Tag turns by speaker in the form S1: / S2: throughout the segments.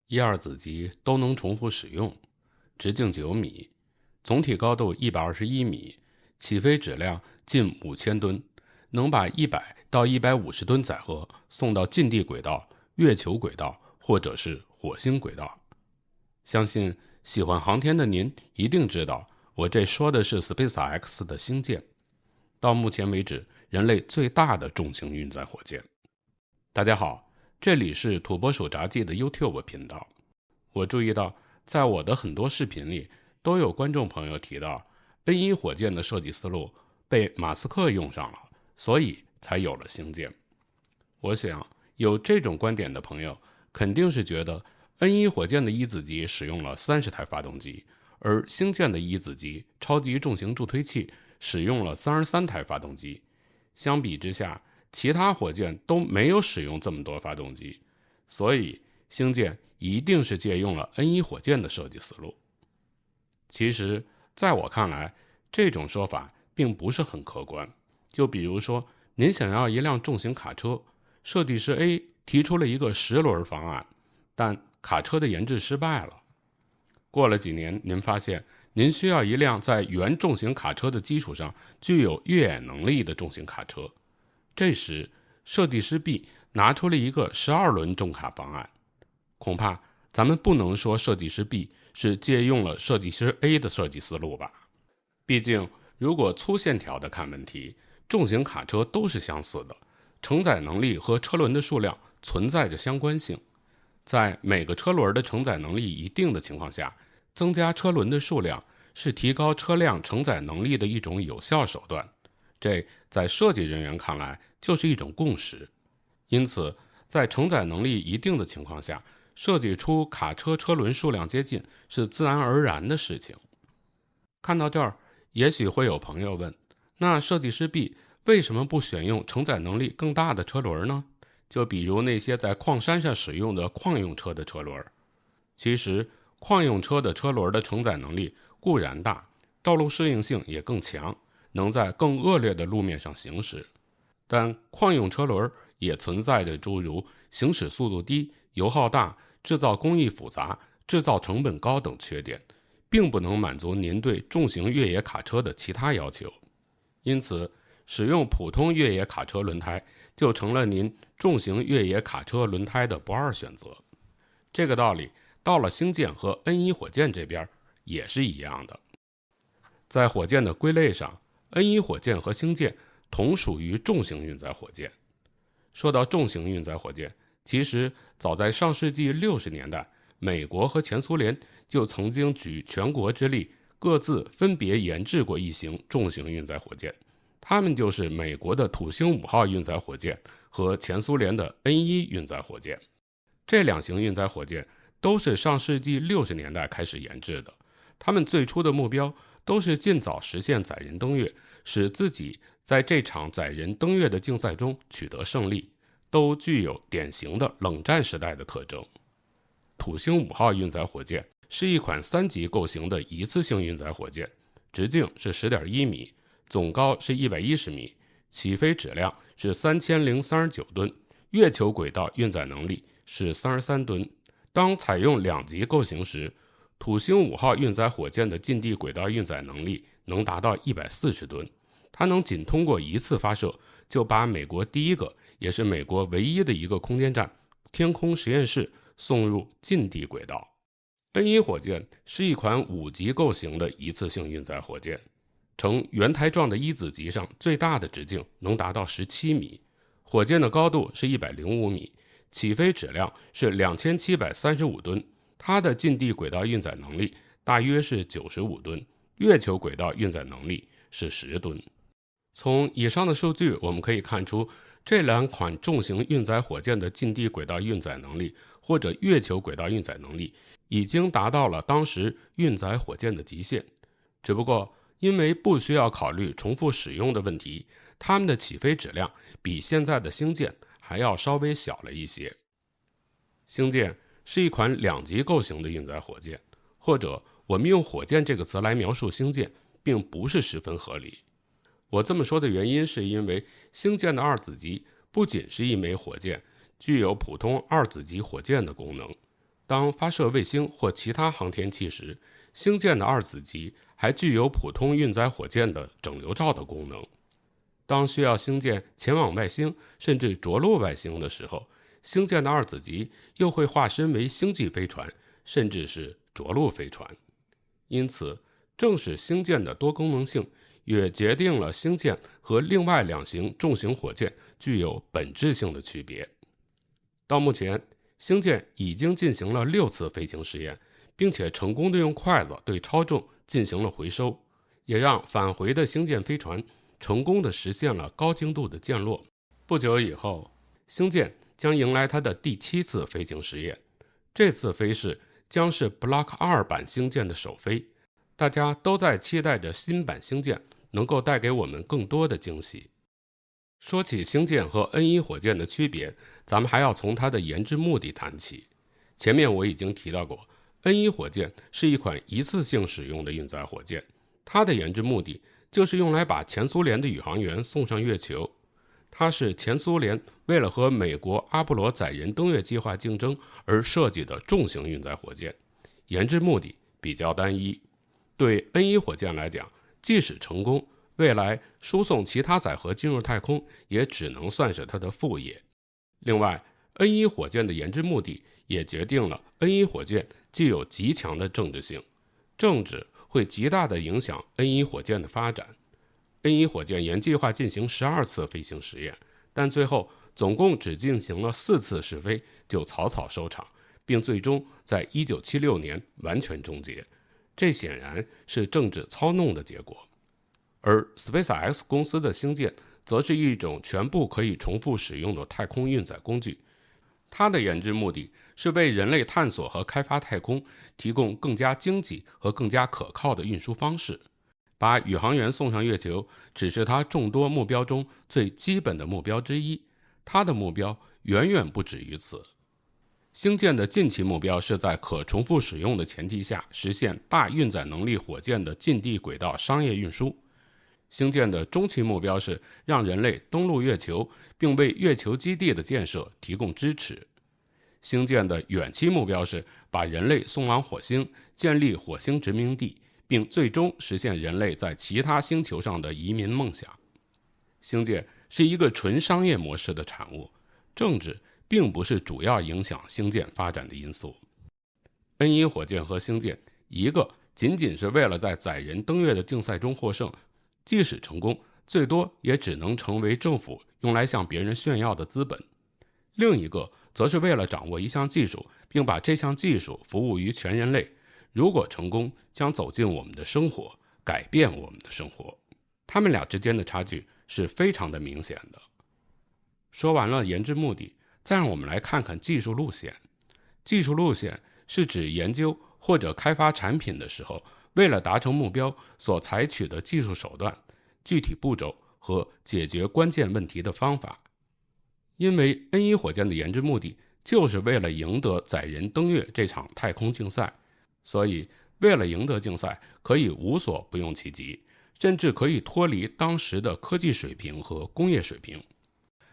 S1: 一二子级都能重复使用，直径9米，总体高度121米，起飞质量近5000吨，能把100到150吨载荷送到近地轨道、月球轨道或者是火星轨道。相信喜欢航天的您一定知道，我这说的是 SpaceX 的星舰，到目前为止人类最大的重型运载火箭。大家好，这里是土拨鼠杂技的 YouTube 频道。我注意到在我的很多视频里都有观众朋友提到 N1 火箭的设计思路被马斯克用上了，所以才有了星舰。我想有这种观点的朋友肯定是觉得 N1 火箭的一子级使用了30台发动机，而星舰的一子级超级重型助推器使用了33台发动机。相比之下，其他火箭都没有使用这么多发动机，所以星舰一定是借用了 N1 火箭的设计思路。其实在我看来，这种说法并不是很客观。就比如说您想要一辆重型卡车，设计师 A 提出了一个10轮方案，但卡车的研制失败了。过了几年，您发现您需要一辆在原重型卡车的基础上具有越野能力的重型卡车。这时设计师 B 拿出了一个12轮重卡方案。恐怕咱们不能说设计师 B 是借用了设计师 A 的设计思路吧。毕竟如果粗线条的看问题，重型卡车都是相似的，承载能力和车轮的数量存在着相关性。在每个车轮的承载能力一定的情况下，增加车轮的数量是提高车辆承载能力的一种有效手段。这在设计人员看来就是一种共识。因此在承载能力一定的情况下，设计出卡车车轮数量接近是自然而然的事情。看到这儿，也许会有朋友问，那设计师 B 为什么不选用承载能力更大的车轮呢？就比如那些在矿山上使用的矿用车的车轮。其实矿用车的车轮的承载能力固然大，道路适应性也更强，能在更恶劣的路面上行驶。但矿用车轮也存在着诸如行驶速度低、油耗大、制造工艺复杂、制造成本高等缺点，并不能满足您对重型越野卡车的其他要求。因此使用普通越野卡车轮胎就成了您重型越野卡车轮胎的不二选择。这个道理到了星舰和 N1 火箭这边也是一样的。在火箭的归类上， N1 火箭和星舰同属于重型运载火箭。说到重型运载火箭，其实早在上世纪60年代，美国和前苏联就曾经举全国之力，各自分别研制过一型重型运载火箭，它们就是美国的土星5号运载火箭和前苏联的 N1 运载火箭。这两型运载火箭都是上世纪60年代开始研制的，它们最初的目标都是尽早实现载人登月，使自己在这场载人登月的竞赛中取得胜利，都具有典型的冷战时代的特征。土星5号运载火箭是一款3级构型的一次性运载火箭，直径是 10.1 米，总高是110米，起飞质量是3039吨，月球轨道运载能力是33吨。当采用2级构型时，土星5号运载火箭的近地轨道运载能力能达到140吨，它能仅通过一次发射就把美国第一个也是美国唯一的一个空间站天空实验室送入近地轨道。N1 火箭是一款5级构型的一次性运载火箭，呈圆台状的一子级上最大的直径能达到17米，火箭的高度是105米，起飞质量是2735吨，它的近地轨道运载能力大约是95吨，月球轨道运载能力是10吨。从以上的数据我们可以看出，这两款重型运载火箭的近地轨道运载能力或者月球轨道运载能力已经达到了当时运载火箭的极限。只不过因为不需要考虑重复使用的问题，它们的起飞质量比现在的星舰还要稍微小了一些。星舰是一款2级构型的运载火箭，或者我们用火箭这个词来描述星舰并不是十分合理。我这么说的原因是因为星舰的二子级不仅是一枚火箭，具有普通二子级火箭的功能。当发射卫星或其他航天器时，星舰的二子级还具有普通运载火箭的整流罩的功能。当需要星舰前往外星甚至着陆外星的时候，星舰的二子级又会化身为星际飞船，甚至是着陆飞船。因此，正是星舰的多功能性也决定了星舰和另外两型重型火箭具有本质性的区别。到目前，星舰已经进行了6次飞行实验，并且成功地用筷子对超重进行了回收，也让返回的星舰飞船成功地实现了高精度的降落。不久以后，星舰将迎来它的第7次飞行实验，这次飞试将是 Block 2版星舰的首飞，大家都在期待着新版星舰能够带给我们更多的惊喜。说起星舰和 N1 火箭的区别，咱们还要从它的研制目的谈起。前面我已经提到过， N1 火箭是一款一次性使用的运载火箭，它的研制目的就是用来把前苏联的宇航员送上月球。它是前苏联为了和美国阿波罗载人登月计划竞争而设计的重型运载火箭，研制目的比较单一。对 N1 火箭来讲，即使成功，未来输送其他载荷进入太空也只能算是它的副业。另外， N1 火箭的研制目的也决定了 N1 火箭具有极强的政治性，政治会极大地影响 N1 火箭的发展。N1 火箭原计划进行12次飞行实验，但最后总共只进行了4次试飞就草草收场，并最终在1976年完全终结。这显然是政治操弄的结果。而 SpaceX 公司的星舰则是一种全部可以重复使用的太空运载工具，它的研制目的是为人类探索和开发太空提供更加经济和更加可靠的运输方式。把宇航员送上月球只是它众多目标中最基本的目标之一，它的目标远远不止于此。星舰的近期目标是在可重复使用的前提下实现大运载能力火箭的近地轨道商业运输。星舰的中期目标是让人类登陆月球，并为月球基地的建设提供支持。星舰的远期目标是把人类送往火星，建立火星殖民地，并最终实现人类在其他星球上的移民梦想。星舰是一个纯商业模式的产物，政治并不是主要影响星舰发展的因素。N1 火箭和星舰，一个仅仅是为了在载人登月的竞赛中获胜，即使成功，最多也只能成为政府用来向别人炫耀的资本；另一个则是为了掌握一项技术，并把这项技术服务于全人类，如果成功，将走进我们的生活，改变我们的生活。他们俩之间的差距是非常的明显的。说完了研制目的，再让我们来看看技术路线。技术路线是指研究或者开发产品的时候，为了达成目标所采取的技术手段、具体步骤和解决关键问题的方法。因为 N1 火箭的研制目的就是为了赢得载人登月这场太空竞赛，所以为了赢得竞赛，可以无所不用其极，甚至可以脱离当时的科技水平和工业水平。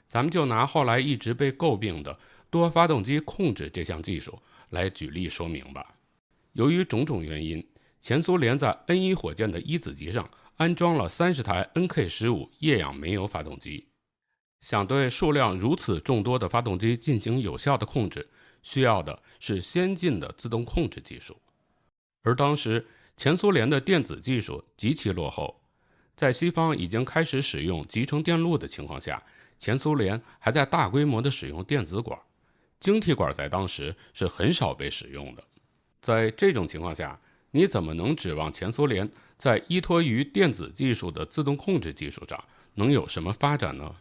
S1: 咱们就拿后来一直被诟病的多发动机控制这项技术来举例说明吧。由于种种原因，前苏联在 N1 火箭的一子级上安装了30台 NK-15 液氧煤油发动机。想对数量如此众多的发动机进行有效的控制，需要的是先进的自动控制技术。而当时前苏联的电子技术极其落后，在西方已经开始使用集成电路的情况下，前苏联还在大规模的使用电子管，晶体管在当时是很少被使用的。在这种情况下，你怎么能指望前苏联在依托于电子技术的自动控制技术上能有什么发展呢？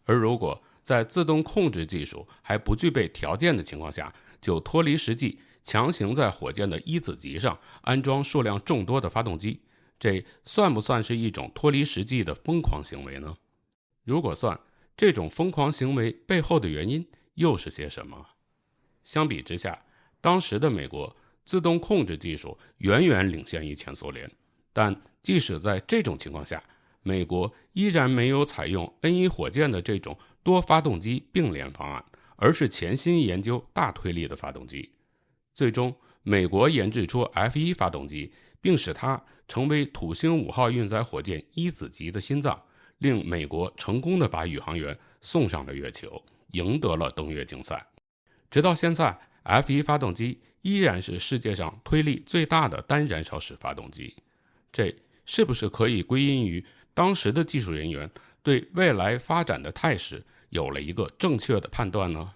S1: 而如果在自动控制技术还不具备条件的情况下，就脱离实际，强行在火箭的一子级上安装数量众多的发动机，这算不算是一种脱离实际的疯狂行为呢？如果算，这种疯狂行为背后的原因又是些什么？相比之下，当时的美国自动控制技术远远领先于前苏联，但即使在这种情况下，美国依然没有采用 N1 火箭的这种多发动机并联方案，而是潜心研究大推力的发动机。最终美国研制出 F1 发动机，并使它成为土星5号运载火箭一子级的心脏，令美国成功地把宇航员送上了月球，赢得了登月竞赛。直到现在， F1 发动机依然是世界上推力最大的单燃烧式发动机。这是不是可以归因于当时的技术人员对未来发展的态势有了一个正确的判断呢？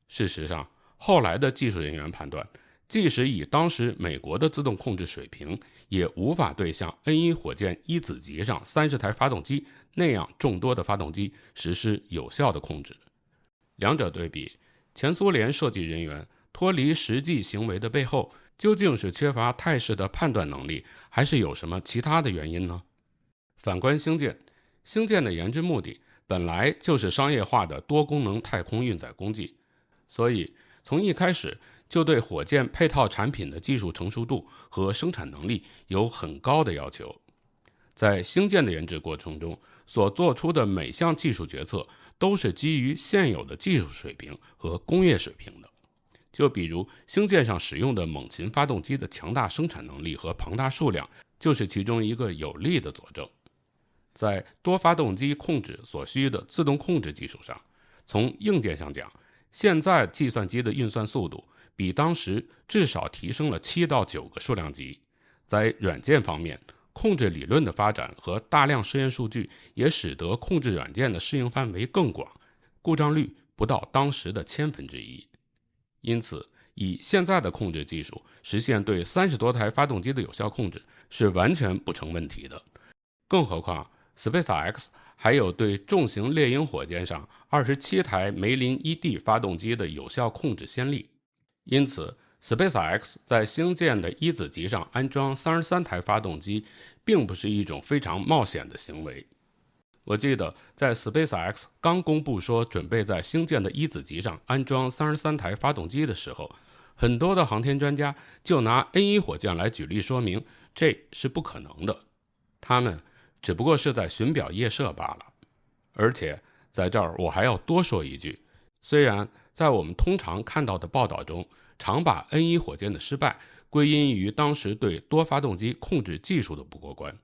S1: 事实上，后来的技术人员判断，即使以当时美国的自动控制水平，也无法对像 N1 火箭一子级上30台发动机那样众多的发动机实施有效的控制。两者对比，前苏联设计人员脱离实际行为的背后，究竟是缺乏态势的判断能力，还是有什么其他的原因呢？反观星舰，星舰的研制目的本来就是商业化的多功能太空运载工具，所以从一开始就对火箭配套产品的技术成熟度和生产能力有很高的要求。在星舰的研制过程中所做出的每项技术决策都是基于现有的技术水平和工业水平的。就比如星舰上使用的猛禽发动机的强大生产能力和庞大数量，就是其中一个有力的佐证。在多发动机控制所需的自动控制技术上，从硬件上讲，现在计算机的运算速度比当时至少提升了7到9个数量级。在软件方面，控制理论的发展和大量实验数据也使得控制软件的适应范围更广，故障率不到当时的1/1000。因此，以现在的控制技术实现对30多台发动机的有效控制是完全不成问题的。更何况 SpaceX 还有对重型猎鹰火箭上27台梅林 1D 发动机的有效控制先例。因此 SpaceX 在星舰的一子级上安装33台发动机并不是一种非常冒险的行为。我记得在 SpaceX 刚公布说准备在星舰的一子级上安装33台发动机的时候，很多的航天专家就拿 N1 火箭来举例说明这是不可能的，他们只不过是在寻表夜射罢了。而且在这儿我还要多说一句，虽然在我们通常看到的报道中常把 N1 火箭的失败归因于当时对多发动机控制技术的不过关，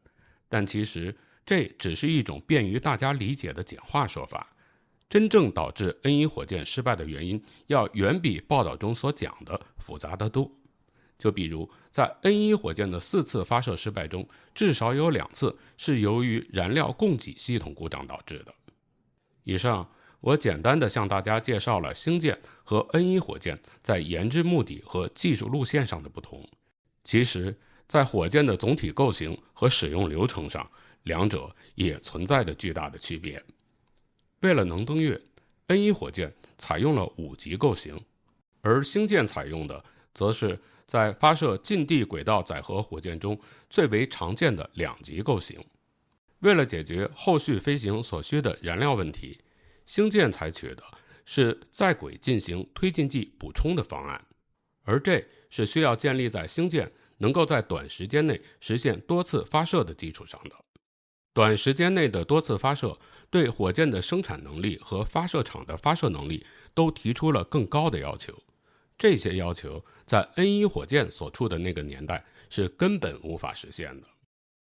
S1: 但其实这只是一种便于大家理解的简化说法。真正导致 N1 火箭失败的原因要远比报道中所讲的复杂得多。就比如在 N1 火箭的4次发射失败中，至少有2次是由于燃料供给系统故障导致的。以上我简单的向大家介绍了星舰和 N1 火箭在研制目的和技术路线上的不同。其实在火箭的总体构型和使用流程上，两者也存在着巨大的区别。为了能登月， N1 火箭采用了5级构型，而星舰采用的则是在发射近地轨道载荷火箭中最为常见的2级构型。为了解决后续飞行所需的燃料问题，星舰采取的是在轨进行推进剂补充的方案，而这是需要建立在星舰能够在短时间内实现多次发射的基础上的。短时间内的多次发射对火箭的生产能力和发射场的发射能力都提出了更高的要求，这些要求在 N1 火箭所处的那个年代是根本无法实现的。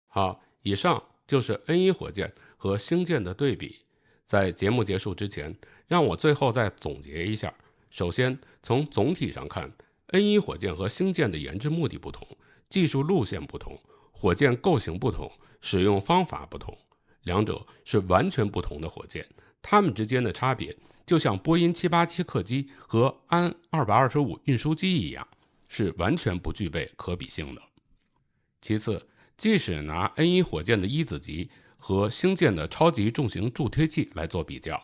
S1: 好，以上就是 N1 火箭和星舰的对比。在节目结束之前，让我最后再总结一下。首先，从总体上看， N1 火箭和星舰的研制目的不同，技术路线不同，火箭构型不同，使用方法不同，两者是完全不同的火箭，它们之间的差别就像波音787客机和安225运输机一样，是完全不具备可比性的。其次，即使拿 N1 火箭的一子级和星舰的超级重型助推器来做比较，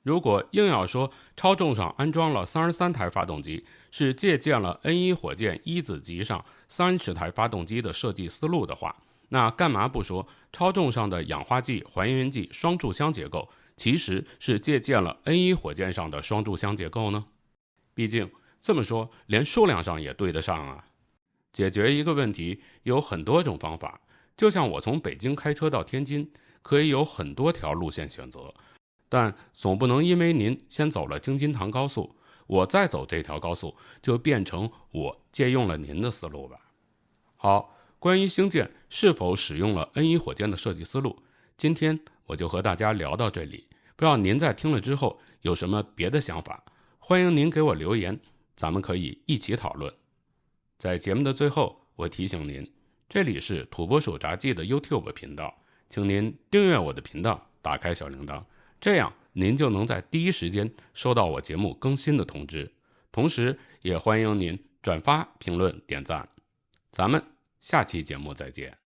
S1: 如果硬要说超重上安装了33台发动机是借鉴了 N1 火箭一子级上30台发动机的设计思路的话，那干嘛不说超重上的氧化剂还原剂双柱箱结构其实是借鉴了 N1 火箭上的双柱箱结构呢？毕竟这么说连数量上也对得上啊。解决一个问题有很多种方法，就像我从北京开车到天津可以有很多条路线选择，但总不能因为您先走了京津塘高速，我再走这条高速就变成我借用了您的思路吧。好，关于星舰是否使用了 N1 火箭的设计思路，今天我就和大家聊到这里。不知道您在听了之后有什么别的想法，欢迎您给我留言，咱们可以一起讨论。在节目的最后，我提醒您，这里是土拨鼠杂技的 YouTube 频道，请您订阅我的频道，打开小铃铛，这样您就能在第一时间收到我节目更新的通知。同时也欢迎您转发、评论、点赞。咱们下期节目再见。